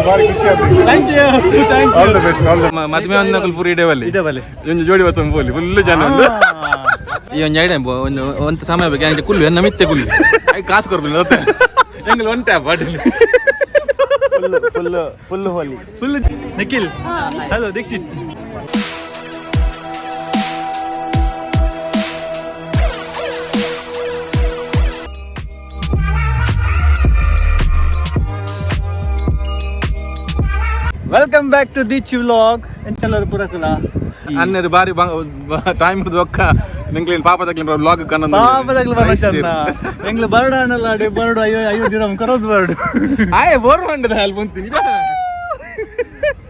ಭಾರಿ ಖುಷಿ ಆಯ್ತು. Thank you all the best. ಮದ್ಮೆ ಒಂದು ಪೂರಿ ಇಡೇವಲ್ಲಿ ಒಂದು ಜೋಡಿ ಬತ್ತ ಬೋಲಿ ಫುಲ್ ಜನ ಉಂಟು ಈ ಒಂದು ಐಡಿಯಾ ಒಂದು ಸಮಯ ಬೇಕು ಕುಲ್ಲು ಎನ್ನ ಮಿತ್ತೆ ಕುಲ್ಲು ಕಾಸು ಕೊಡ್ಬಿಲ್ಲ ಎಂಗಲ್ ಒನ್ ಟ್ಯಾಪ್ ಬಾಟಲಿ ಫುಲ್ ಹೋಲಿ full. Nikhil hello Dikshith. Welcome back to the vlog. ಎಂಚಲ್ಲರು ಪುರಕುಲ ಅನ್ನರು ಬಾರಿ ಟೈಮ್ ಒಕ್ಕ ನಿಂಗ್ಲೇನ್ ಪಾಪ ತಗ್ಲಿನ ವ್ಲಾಗ್ ಕನ್ನ ಪಾಪ ತಗ್ಲಿ ಬರಕನ್ನ ಎಂಗ್ಲ ಬರ್ಡ್ ಅನ್ನಲಾಡಿ ಬರ್ಡ್ ಅಯ್ಯೋ ದಿನ ಕರೋದು ಬರ್ಡ್ ಆಯ್ ಬೋರ್ ಮಂಡದ ಅಲ್ಲಿ ಬಂತೀನಿ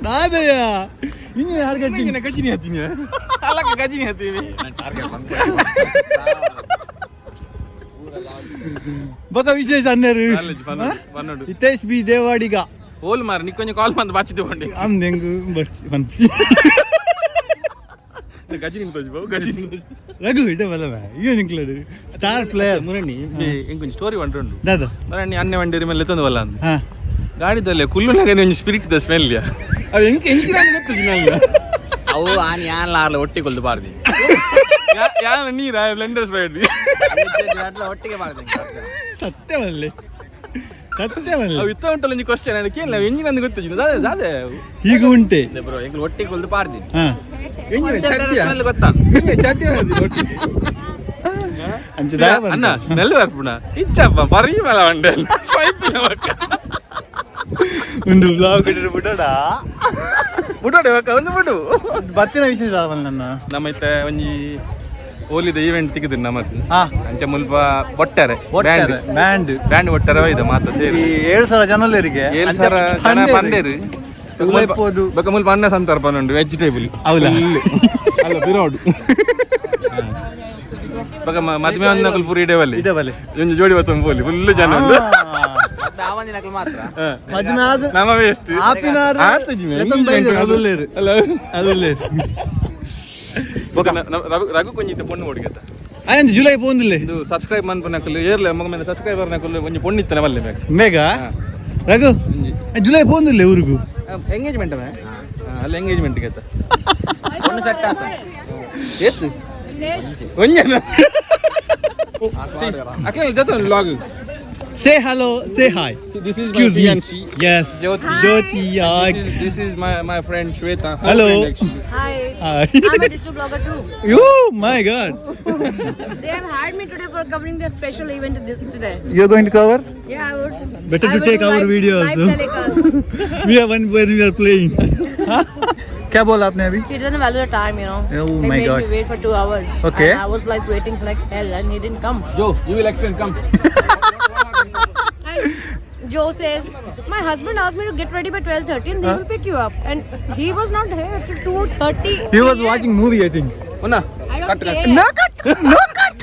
ನಾದಯ್ಯ ಇನ್ನು ಯಾರು ಗಜ್ಜಿನ ಗಜಿನಿ ಹತ್ತೀನಿ ಅಲ್ಲಕ್ಕ ಗಜಿನಿ ಹತ್ತೀನಿ ಬೊಕ ವಿಶೇಷ ಅನ್ನರು ಹಿತೇಶ್ ಬಿ ದೇವಾಡಿಗ ಹೋಲ್ ಮಾರ ನೀ ಕೊಂಚ ಕಾಲ್ ಬಂದು ಬಾಚಿ ತಗೊಂಡಿ ಆಮ್ದೆಂಗು ಗಜಿನಿ ಗಜಿನಿ ರಘು ಇಡ ಬಲ್ಲವ ಅಯ್ಯೋ ನಿಂಕ್ಲಡು ಸ್ಟಾರ್ ಪ್ಲೇಯರ್ ಮುರಣಿ ಇಂಕೊಂಚ ಸ್ಟೋರಿ ಒಂಟುಂಡು ದಾದ ಮರಣಿ ಅನ್ನೆ ವಂಡಿರಿ ಮೇಲೆ ತಂದು ಬಲ್ಲ ಅಂತ ಗಾಡಿದಲ್ಲೇ ಕುಲ್ಲುನಾಗ ಒಂದು ಸ್ಪಿರಿಟ್ ದ ಸ್ಮೆಲ್ ಅವು ಹೆಂಚಿನ ಗೊತ್ತಿಲ್ಲ ಅವು ಆನಿ ಯಾನ್ಲಾರ್ಲ ಒಟ್ಟಿಗೆ ಕೊಲ್ದು ಬಾರ್ದಿ ಯಾನ ನೀರ ಬ್ಲೆಂಡರ್ಸ್ ಬೇಡ್ರಿ ಒಟ್ಟಿಗೆ ಬಾರ್ದಿ ಸತ್ಯವಲ್ಲೇ ಅವು ಇತ್ತ ಉಂಟಲ್ಲ ಒಂದು ಕ್ವಶನ್ ಹೇಳಿ ಕೇಳಿ ನಾವು ಎಂಜಿನ ಗೊತ್ತಿಲ್ಲ ದಾದೆ ದಾದೆ ಈಗ ಉಂಟೆ ಬ್ರೋ ಎಂಗ್ಳು ಒಟ್ಟಿಗೆ ಕೊಲ್ದು ಬಾರ್ದಿ ಗೊತ್ತಾ ಅನ್ನ ಸ್ಮೆಲ್ ಬರ್ಪುಣ ಇಚ್ಚಪ್ಪ ಬರೀ ಮೇಲ ಒಂಡೆ ಒಂದು ಬ್ಲಾಗ್ ಇಟ್ಟರೆ ಬಿಡೋಡ ಒಂದು ಬಿಡು ಬತ್ತಿನ ವಿಶೇಷ ನನ್ನ ನಮ್ಮ ಇತ್ತ ಒಂಜಿ ಹೋಲಿದ ಈವೆಂಟ್ ತೆಗೆದ್ರು ನಮ್ಮದು ಅಂಚ ಮುಲ್ಪ ಒಟ್ಟಾರೆ ಬ್ಯಾಂಡ್ ಒಟ್ಟಾರೆ ಒಯ್ದ ಮಾತ ಸೇರಿ 7,000 ಜನರಿಗೆ 7,000 ಜನ ಬಂದೇರು ಬೊಕ ಮುಲ್ಪ ಅನ್ನ ಸಂತರ್ಪ ಉಂಟು ವೆಜಿಟೇಬಲ್ ಅವಲ್ಲ ಅಲ್ಲ ಬಿರೋಡು ಬೊಕ ಮದ್ಮೆ ಒಂದು ಪೂರಿ ಇಡೇವಲ್ಲಿ ಒಂದು ಜೋಡಿ ಬತ್ತ ಬೋಲಿ ಫುಲ್ ಜನ ಉಂಟು ಮಾತ್ರ ನಮ್ಮ ವೇಸ್ಟ್ ರಘು ಕೊಂಚ ಪೊಣ್ಣು ಓಡಿಗತ್ತ ಆಯ್ತು ಜುಲೈ ಪೋಂದಿಲ್ಲ ಇದು ಸಬ್ಸ್ಕ್ರೈಬ್ ಮನ್ಪನಕಲ್ಲು ಏರ್ಲೆ ಮಗ ಮೇಲೆ ಸಬ್ಸ್ಕ್ರೈಬರ್ ನಕಲ್ಲು ಒಂಜಿ ಪೊಣ್ಣಿತ್ತನೆ ಬಲ್ಲೆ ಮೇಗ ರಘು ಜುಲೈ ಪೋಂದಿಲ್ಲ ಊರಿಗೂ ಎಂಗೇಜ್ಮೆಂಟ್ ಅಲ್ಲ ಎಂಗೇಜ್ಮೆಂಟ್ ಗೆ ಪೊಣ್ಣು ಸೆಟ್ ಆತ ಏತು ಒಂಜನ ಅಕಲ್ ಜೊತೆ log Say hello, say hi. This is my fiancée. Yes. Jyoti. This is my friend Shweta. Hello. Hi. I'm a digital blogger too. Oh my God. They have hired me today for covering their special event today. You're going to cover? Yeah, I would. Better to take our video also. We are one when we are playing. क्या बोला आपने अभी? He didn't value the time, you know. Oh they my made God. me wait for 2 hours. Okay. And I was like waiting for like hell, and he didn't come. Joe, you will explain. Come. Joe says, my husband asked me to get ready by 12:30 and they will pick you up. And he was not here till 2:30. He was watching movie, I think. Una. I don't care. No cut. No cut.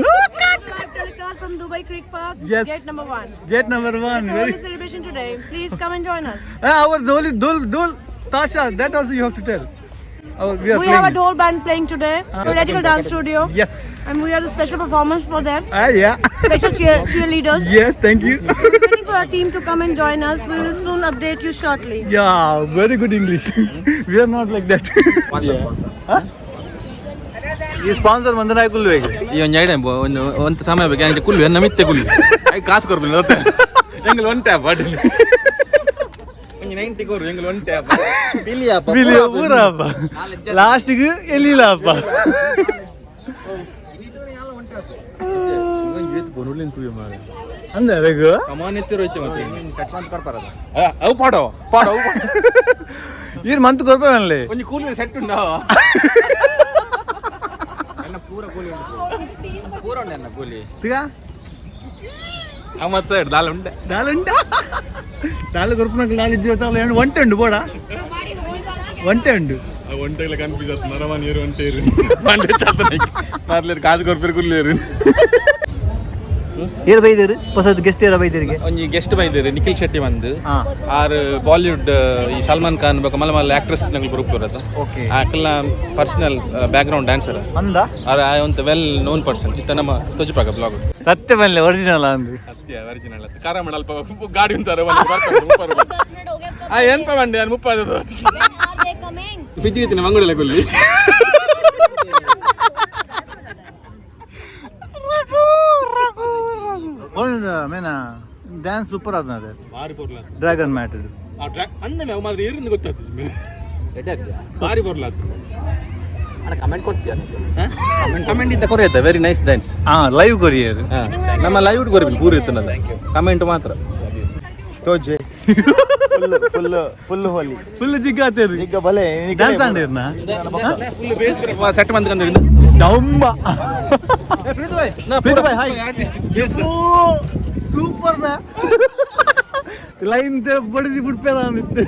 No cut. Telecast from Dubai Creek Park. Yes. Gate number 1. Gate number 1. It's a holy celebration today. Please come and join us. Our Dol Tasha, that also you have to tell. We have a dole band playing today. Theoretical dance studio. Yes. And we are the special performance for that. Yeah. Special cheerleaders. Yes, thank you. We're waiting for our team to come and join us. We will soon update you shortly. Yeah, very good English. We are not like that. Sponsor. Huh? ಈ sponsor ಮಂದನಾಯ Kullu ಹೇಗೆ ಈ ಒಂದು idea ಒಂದು ಸಮಯ ಬೇಕು ಕುಲ್ಲು ಎನ್ನ ಮಿತ್ತೆ ಕುಲ್ಲು ಕಾಸು ಕೊಡ್ಬಿಲ್ಲ ಎಂಗಲ್ ಒನ್ ಟ್ಯಾಪ್ ಬಾಟಲಿ 90 ಕೋರು ಎಂಗಲ್ ಒನ್ ಟ್ಯಾಪ್ ಬಿಲಿಯ ಪೂರಪ್ಪ ಲಾಸ್ಟಿಗೆ ಎಲ್ಲಿಲ್ಲಪ್ಪ ಅಂದೆಗು ಅವು ಪಾಡೋ ಪಾಡೋ ಈ ಮಂತ್ ಕೊಡ್ಬೇಕಲ್ಲಿ ಒಂದು ಕೂಲಿ ಸೆಟ್ ಉಂಡ ಪೂರ ಉಂಡ ಕೂಲಿ ಅಮ್ಮತ್ ಸೈಡ್ ದಾಲ್ ಉಂಡ ದಾಲ್ ಕೊರ್ಪುನಕ್ಕೆ ದಾಲ್ ಇಜ್ಜಿ ಒಂಟೆ ಉಂಡು ಬೋಡ ಒಂಟೆ ಉಂಡು ಒಂಟೆಗಳ ಕನ್ಫ್ಯೂಸ್ ಆಯ್ತು ನರಮ ನೀರು ಒಂಟೆ ಇರು ಮಂಡೆ ಚಾತ ಕಾಸು ಕೊರ್ಪೇರು ಕುಲ್ಲೇರು ಏರು ಬೈದೇರು ಹೊಸದು ಗೆಸ್ಟ್ ಏರ ಬೈದೇರಿಗೆ ಒಂಜಿ ಗೆಸ್ಟ್ ಬೈದೇರು ನಿಖಿಲ್ ಶೆಟ್ಟಿ ಬಂದು ಆರು ಬಾಲಿವುಡ್ ಈ ಸಲ್ಮಾನ್ ಖಾನ್ ಬೇಕು ಮಲ್ಲ ಮಲ್ಲ ಆಕ್ಟ್ರೆಸ್ ನಗಳು ಗ್ರೂಪ್ ಬರೋದು ಆಕಲ್ನ ಪರ್ಸನಲ್ ಬ್ಯಾಕ್ ಗ್ರೌಂಡ್ ಡ್ಯಾನ್ಸರ್ ಅಂದ ಆರ್ ಐ ಒಂದು ವೆಲ್ ನೋನ್ ಪರ್ಸನ್ ಇತ್ತ ನಮ್ಮ ತೋಜುಪಾಗ ಬ್ಲಾಗ್ ಸತ್ಯ ಬಲ್ಲೆ ಒರಿಜಿನಲ್ ಅಂದು ಒರಿಜಿನಲ್ ಕಾರ ಮಾಡಲ್ಪ ಗಾಡಿ ಉಂಟಾರ ಎಂತ ಬಂಡಿ ನಾನು 30 ಫ್ರಿಜ್ ಇತ್ತು ಮಂಗಳೂರಲ್ಲಿ ಕೊಲ್ಲಿ ಮೇನ ಡ್ಯಾನ್ಸ್ ಸೂಪರ್ ಆದ ಭಾರಿ ಪೊರ್ಲ ಡ್ರ್ಯಾಗನ್ ಮ್ಯಾಟ್ ಅಂದ ಮಾತ್ರ ಏರಿಂದ ಗೊತ್ತಾಗ್ತದೆ ಭಾರಿ ಪೊರ್ಲ ಕಮೆಂಟ್ ಕೊಡ್ತೀಯ ಕಮೆಂಟ್ ಇದ್ದ ಕೊರಿಯದ ವೆರಿ ನೈಸ್ ಡ್ಯಾನ್ಸ್ ಲೈವ್ ಕೊರಿಯರ್ ನಮ್ಮ ಲೈವ್ ಕೊರಿಯರ್ ಪೂರ ಇತ್ತನಲ್ಲ ಕಮೆಂಟ್ ಮಾತ್ರ ತೋಜೆ ಫುಲ್ ಫುಲ್ ಹೋಲಿ ಫುಲ್ ಜಿಗ್ಗಾತೇರಿ ಈಗ ಬಲೆ ಡ್ಯಾನ್ಸ್ ಆಡಿರ್ನ ಫುಲ್ ಬೇಸ್ ಸೆಟ್ ಬಂದ್ಕಂದ್ರಿಂದ ಡಂಬ ಆರ್ಟಿಸ್ಟ್ ಸೂಪರ್ ಲೈನ್ ಬಡಿದಿ ಬಿಡ್ಪೇರ ಅಂದಿತ್ತು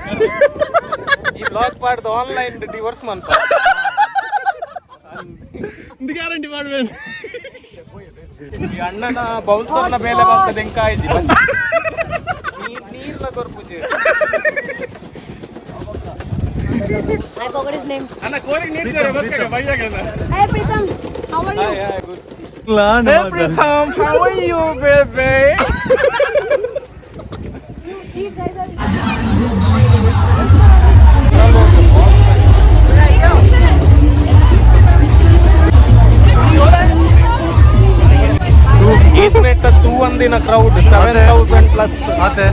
ಈ ಬ್ಲಾಗ್ ಪಾಡ್ದು ಆನ್ಲೈನ್ ಡಿವೋರ್ಸ್ ಮಾಡ್ತ ಗ್ಯಾರಂಟಿ ಮಾಡ್ಬೇಕು ಈ ಅಣ್ಣನ ಬೌಲ್ಸರ್ನ ಮೇಲೆ ಬರ್ತದೆ ಎಂಕಾಯ್ಜಿ ನೀರ್ನ ಕೊರ್ಪುಜಿ I forgot his name. ಅಣ್ಣ ಕೋರಿ ನೀಡ್ತಾರೆ ಬರ್ಕಾಗ ಬೈಯಾಗನ Hey Pritam, how are you? Yeah, good. Hey Pritam, how are you, baby? These guys are. It's a 2 ಒಂದಿನ crowd 7,000 plus. ಮತ್ತೆ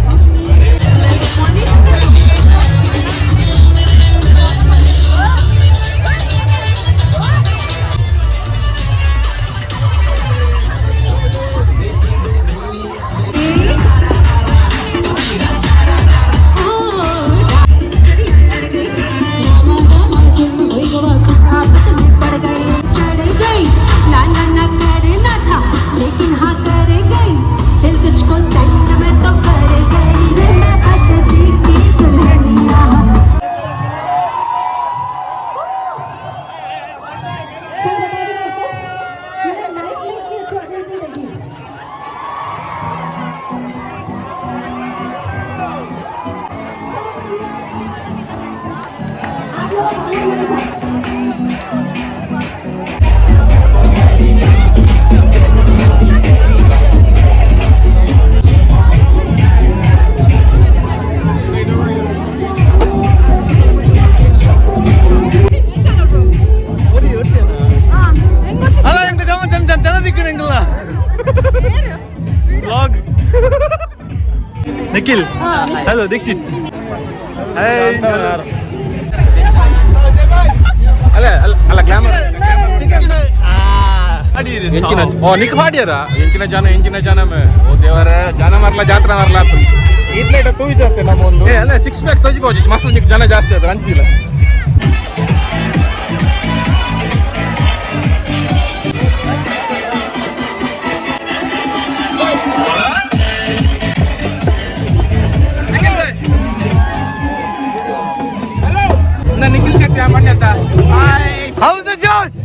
ನಿಖಿಲ್ ಹಲೋ ದೀಕ್ಷಿತ್ ಅಲ್ಲ ಗ್ಲಾಮರ್ ಎಂಚಿನ ಓ ನಿಕ್ ಹಾಡ್ಯಾರ ಎಂಚಿನ ಜನ ಓ ದೇವರ ಜನ ಮರ್ಲ ಜಾತ್ರಾ ಮರ್ಲ ಇಟ್ಲೇಟ ತೂಯಿ ಜಾಸ್ತಿ ನಮ್ಮ ಒಂದು ಅಲ್ಲ 6 ಪ್ಯಾಕ್ ತೋಜಿಬೋದು ಮಸ್ತ್ ನಿಕ್ ಜನ ಜಾಸ್ತಿ ಅದ್ರ ಅಂತಿಲ್ಲ ನಿಖಿಲ್ ಶೆಟ್ಟಿ ಮಂಡ್ಯತ ಹೌಸ್ ದ ಜೋಶ್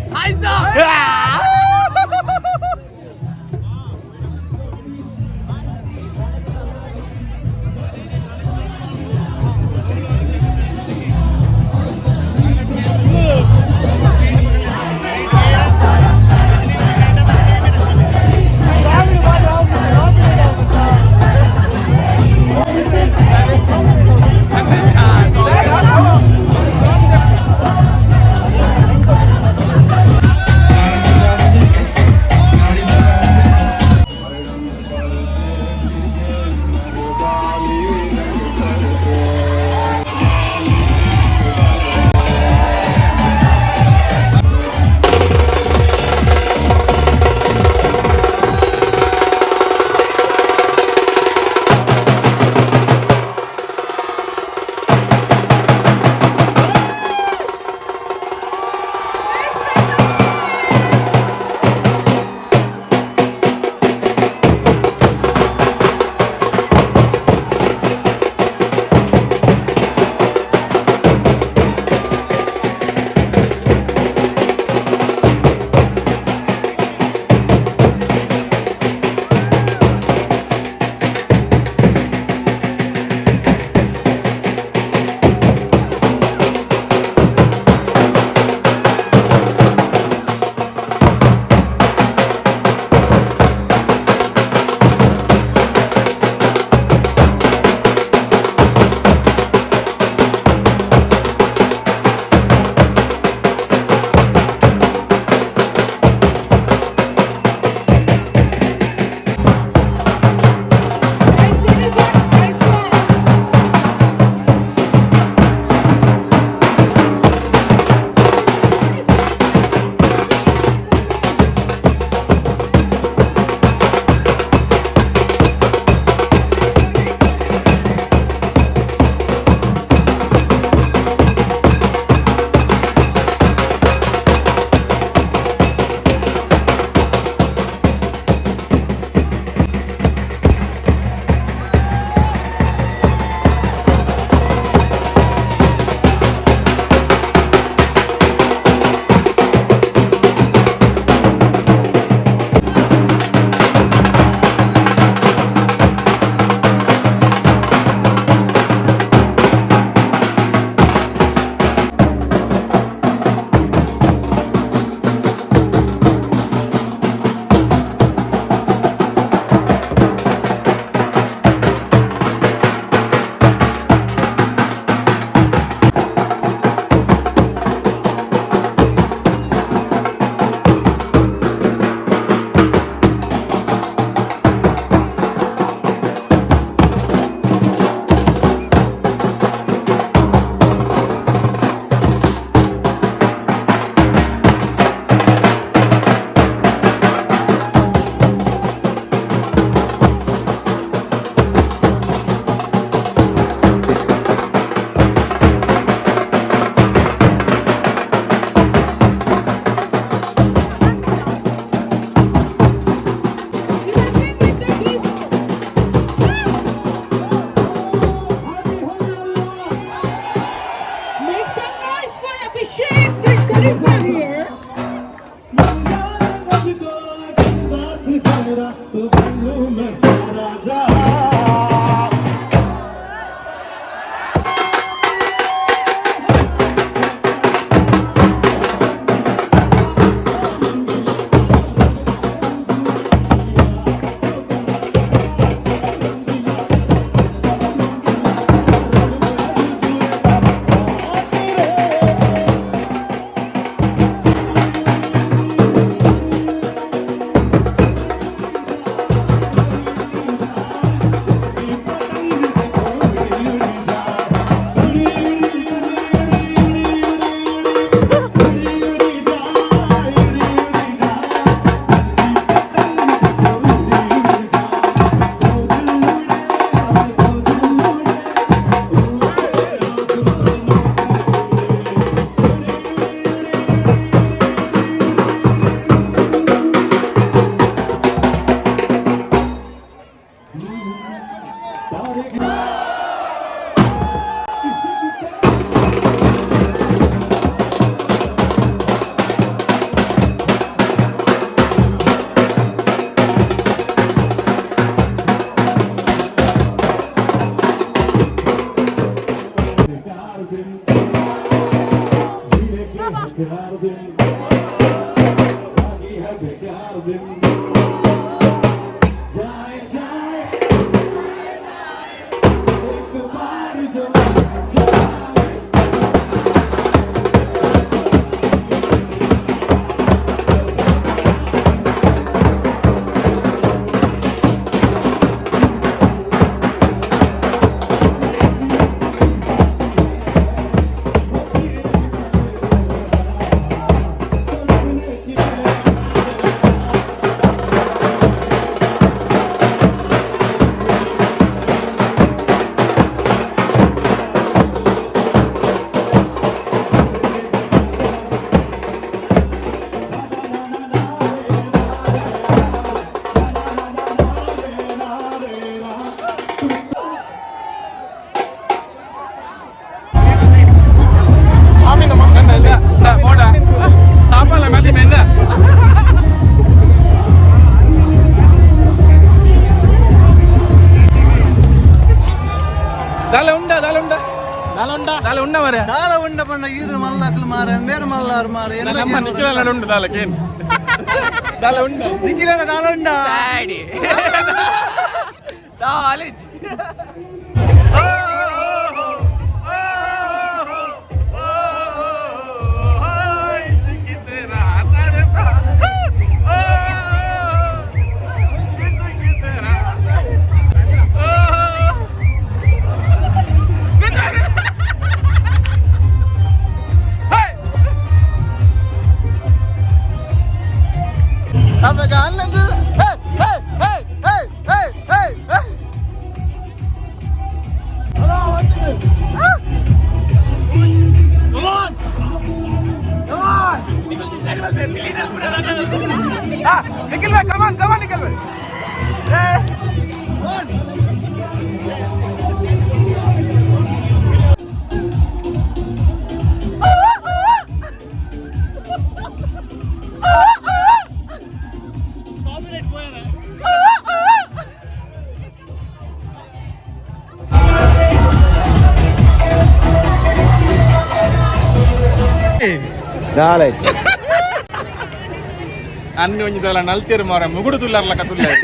అన్ని వంచుతాల నల్తీరు మారే ముగుడు తుల్లారు లెక్క తుల్లారు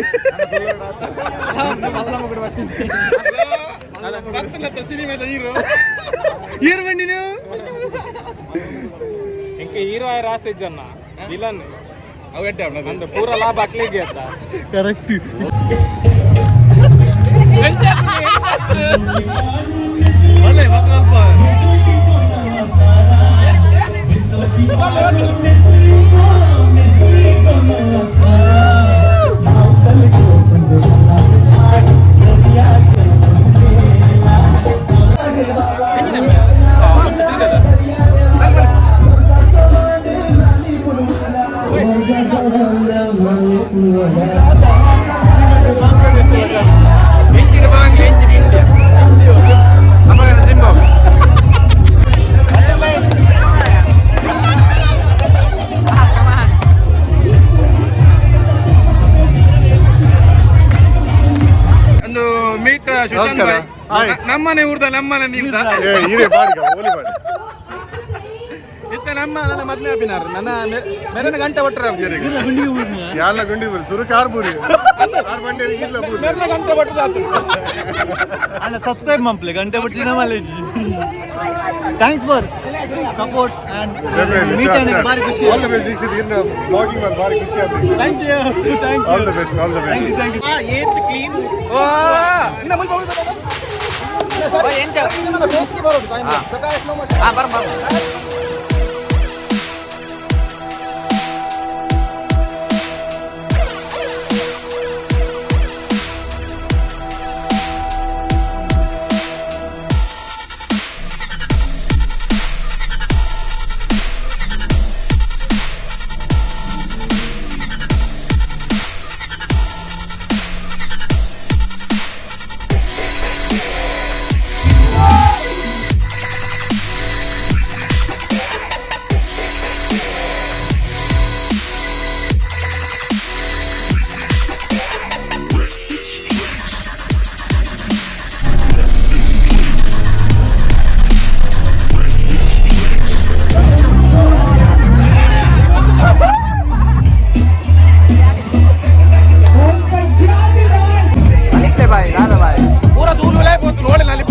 సినిమా హీరో హీరో ఇంకా హీరో రాసేజ్జన్న విలన్ అవి పెట్టా అంత పూర లాభ అట్లే చేస్తా కరెక్ట్ ಸುಶಾಂತ್ ನಮಸ್ಕಾರ. ಭಾಯ್ ಹಾಯ್. ನಮ್ಮನೆ ಊರ್ದ ನಮ್ಮನೆ ನೀರ್ದ ಇರೇ ಬಾಡಿಗೆ ಓಲಿ ಬಾಡಿ ಇತ್ತ ನನ್ನ ಮದ್ಮೆ ಆಪಿನಾರ ನನ್ನ ಮೆರನ ಗಂಟೆ ಒಟ್ಟರೆ ಯಾಲ ಗುಂಡಿ ಬರು ಸುರು ಕಾರ್ ಬೂರಿ ಕಾರ್ ಬಂಡಿ ಇಲ್ಲ ಬೂರಿ ಮೆರನ ಗಂಟೆ ಒಟ್ಟದಾತು ಅಣ್ಣ ಸಬ್ಸ್ಕ್ರೈಬ್ ಮಂಪ್ಲೆ ಗಂಟೆ ಬಿಟ್ಟು ನಮ್ಮಲ್ಲಿ thanks for support and meet and ಬಾರಿ ಖುಷಿ ಆಲ್ ದಿ ಬೆಸ್ಟ್ ದೀಕ್ಷಿತ್ ಇನ್ನ ಬ್ಲಾಗಿಂಗ್ ಮಾಡಿ ಬಾರಿ ಖುಷಿ ಆಗ್ತದೆ thank you all the best thank you ಏತ್ ಕ್ಲೀನ್ ಓ ಇನ್ನ ಮುಲ್ಪ ಬೇಸಿಗೆ ಬರೋದು ಪ್ರಕಾಶ್ पूरा दूर मिला है रोड नाली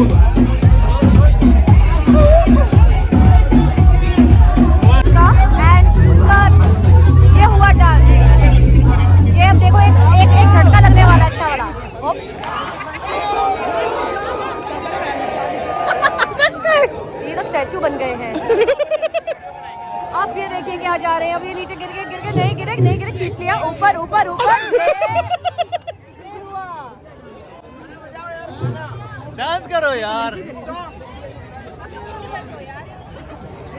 एंड ये हुआ डांस। ये अब देखो एक झटका लगने वाला अच्छा वाला। ये तो स्टैचू बन गए हैं। अब ये देखिए क्या जा रहे हैं। अब ये नीचे गिर के नहीं गिरे खींच लिया ऊपर ऊपर ऊपर। डांस करो यार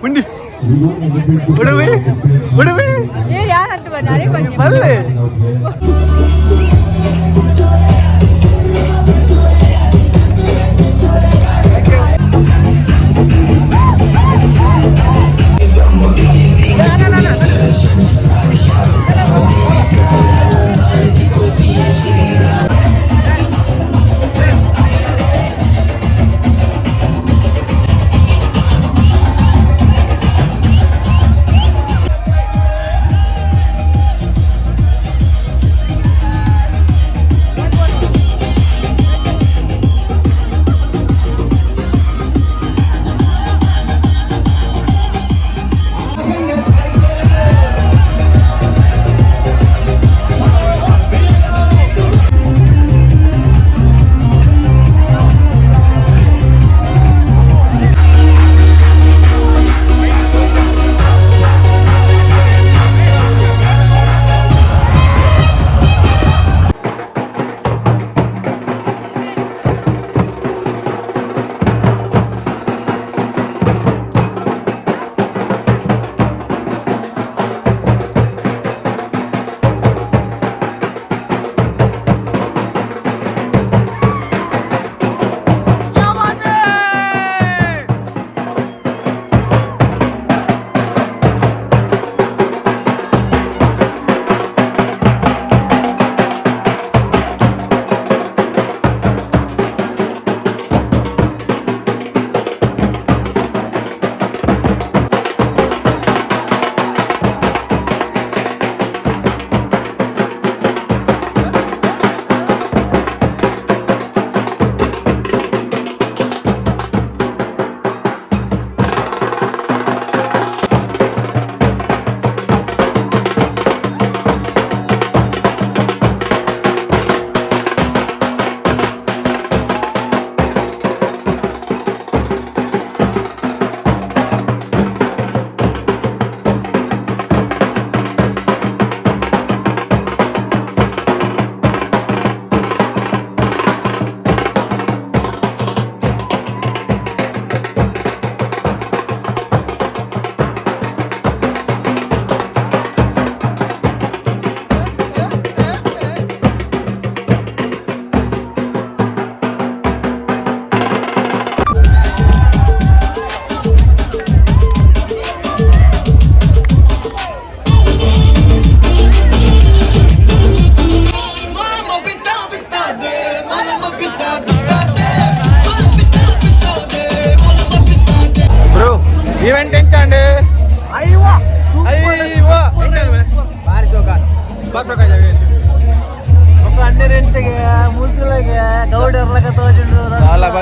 ಉಂಡಿ ಉಡುವಿ ये यार अंत बना रहे बन ಬಲ್ಲೆ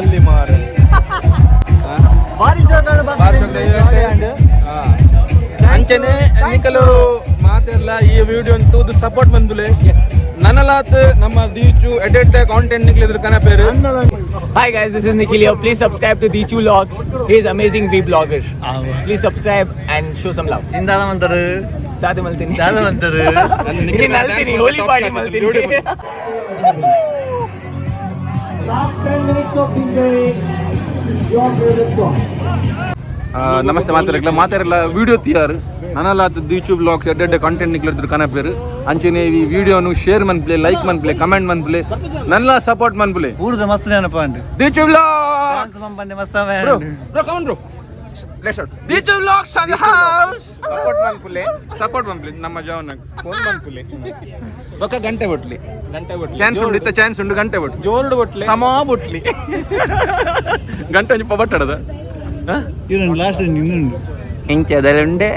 ಬಲ್ಲಿ ಮಾರ ಅಂಚನೆ ನಿಕಲು ಮಾತೆಲ್ಲ ಈ ವಿಡಿಯೋ ತೂದು ಸಪೋರ್ಟ್ ಬಂದುಲೆ ನನಲಾತ್ ನಮ್ಮ ದೀಚು ಎಡಿಟ್ ಕಾಂಟೆಂಟ್ ನಿಕ್ಲಿದ್ರ ಕನ ಪೇರು. Hi guys, this is Nikhil here. Please subscribe to Dichu Vlogs. He is amazing vlogger. Please subscribe and show some love. ಇಂದಾಲ ಮಂತರು Dadu maltini. ದಾದ ಮಂತರು Ini naltini, holy party maltini. ನಮಸ್ತೆ ಮಾತಾಡಲ್ಲ ಮಾತಾಡಲ್ಲ video ತೀಯಾರು ನನಲಾತ್ ದೀಚು blogs ಎಡ್ಡೆ content ನಿಕ್ಲಿದ್ರ ಕನ ಪೇರು ಅಂಚನೆ ಈ ವಿಡಿಯೋನು share ಮನ್ಪ್ಲೆ like ಮನ್ಪ್ಲೆ comment ಮನ್ಪ್ಲೆ ನನ್ನ ಸಪೋರ್ಟ್ ಮನ್ಪ್ಲೆ ಊರ್ದ ಮಸ್ತ್ ನೆನಪ ಅಂಡ್ ದೀಚು ಬ್ಲಾಗ್ಸ್ ಬಂದೆ ಮಸ್ತವೆ bro come on bro let's out Deechu blogs on the house support ಮನ್ಪ್ಲೆ ನಮ್ಮ ಜವನ ಫೋನ್ ಮನ್ಪ್ಲೆ ಬೊಕ್ಕ ಗಂಟೆ ಬಟ್ಲಿ ಚಾನ್ಸ್ ಉಂಡು ಇತ್ತ ಚಾನ್ಸ್ ಉಂಡು ಗಂಟೆ ಬಟ್ ಜೋರ್ಡು ಬಟ್ಲಿ ಸಮಾ ಬಟ್ಲಿ ಗಂಟೆ ಒಂಜಿ ಬಟ್ಟಡದ ಇವ್ರನ್ನ ಲಾಸ್ಟ್ ಇನ್ನುಂಡು ಇಂಚದಲ್ಲುಂಡೆ